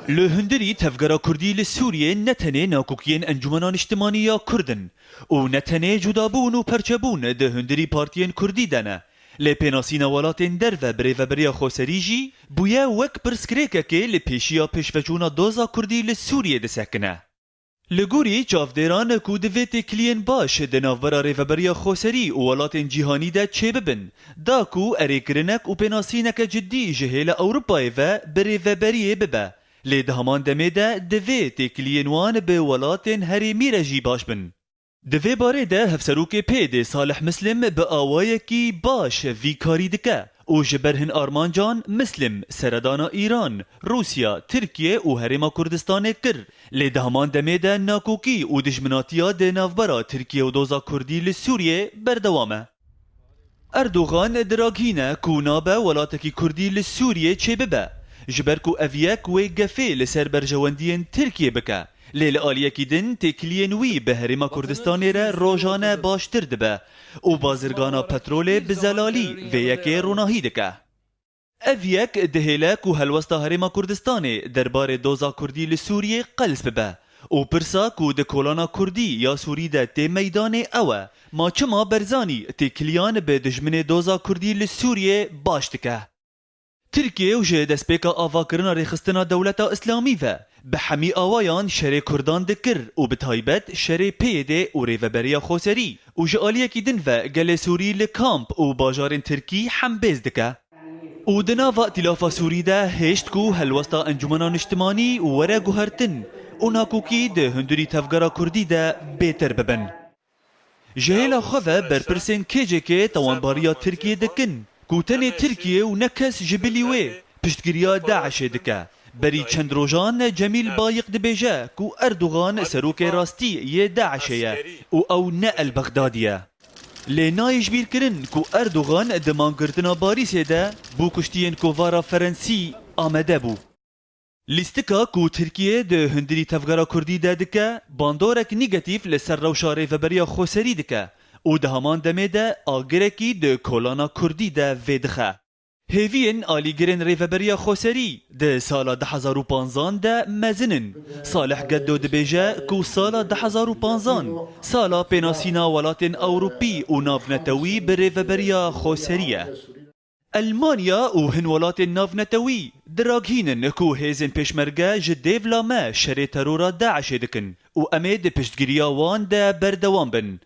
لهندری تفگرا کردی لسوریه نتنه ناکوکین انجمنان اجتماعی کردن و نتنه جدابون و پرچبون ده هندری پارتین کردی دنه لپناسین ولاتین در و بری و بریا خوسریجی بویا وک پرسکریکه که لپیشیا پشوچونا دوزا کردی لسوریه دسکنه. لگوری چافدران کو دویت کلین باش دناورا ریوبریا خوسری و ولاتین جیهانی ده چه ببن دا کو اریکرنک و پناسینک جدی جهیل اوروپای و بریوبریه ببه لید همان دمه ده دویت کلین وان به ولاتین هریمی رجی باش بن. دوی باره ده هفسروک پید صالح مسلم به آوائه کی باش وی کاری دکه او جبرهن آرمانجان مسلم سردانا ایران روسیا ترکیه و هرما کردستان کر لیده همان دمه ده ناکوکی و دجمناتیا ده نافبرا ترکیه و دوزا کردی لسوریه بردوامه. اردوغان دراغینه کو نابه ولاتکی کردی لسوریه چه ببه جبر کو اویک و گفه لسر برجواندین ترکیه بکه لیل آلیکی دن تکلین وی به هرما کردستانی را روزانه باشتر دبه و بازرگانا پترول بزلالی و یکی روناهی دکه. اویک دهیلک و هلوستا هرما کردستانی دربار دوزا کردی لسوریه قلس ببه و پرسا کو ده کولانا کردی یا سوری ده تی میدان اوه ما چما برزانی تکلیان به دجمن دوزا کردی لسوریه باش دکه. ترکیه و جه دسپیکا آوا کرنا ریخستنا دولتا اسلامی و به همی آوایان شر کردان دکر و به تایبت شر پیده و ریوبریا خوسری و جالیه کی دن و گل سوری لکامپ و باجار ترکی هم بیز دکه و دناوا ائتلافا سوری ده هشت کو هلوستا انجمنان اجتماعی و ورا گوهرتن و ناکوکی ده هندری تفگرا کردی ده بیتر ببن. جهیلا خواه برپرسین کجه که توانباریا ترکیه دکن کوتن ترکیه و نکس جبلیوه پشتگیریا داعش دکه بری چند روزان جمیل بایق دبیجه کو اردوغان سروک راستی یه داعشیه او نه البغدادیه لینایش بیر کرن کو اردوغان دمانگردنا باریسه ده بو کشتین کووارا فرنسی آمده بو. لیستکا کو ترکیه ده هندری تفگرا کردی ده دکه باندورک نیگتیف لسر روشاره و بریا خوسری دکه او ده همان دمه ده آگرکی ده کولانا کردی ده ویدخه. هیوین آلیگرین ریوبریا خوسری ده سالا 2015 ده مزنن صالح گدو ده بیجه کو سالا 2015 سالا پیناسینا ولاتین اوروپی و نافنتوی به ریوبریا خوسریه. المانیا و هن ولاتین نافنتوی دراغینن کو هیزن پیشمرگه جدیو لامه شر ترورا داعش دکن و امید پشتگیریا وان ده بردوان بن.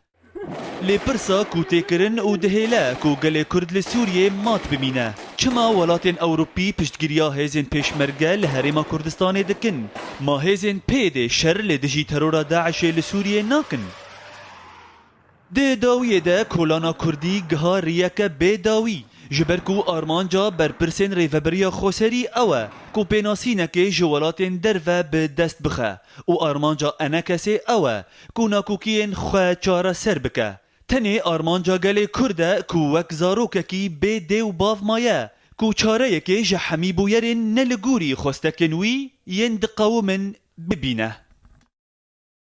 لپرسا کو تکرن و دهیله کو گل کرد لسوریه مات بمینه چما ولاتین اوروپی پشتگیریا هیزن پیشمرگه لهرما کردستان دکن ما هیزن پید شر لدجی ترورا داعش لسوریه ناکن. ده داویه ده کولانا کردی گها ریک بی داوی جبر کو آرمانجا برپرسین ریوبریا خوسری اوه کو پیناسینکه جوالاتین در و به دست بخه و آرمانجا انکسه اوه کو ناکوکین خواه چاره سر بکه تنه آرمانجا گله کرده کو وک زاروکه کی بی دیو باف مایه کو چاره یکه جحمی بویرین نلگوری خوستکنوی یند قومن ببینه.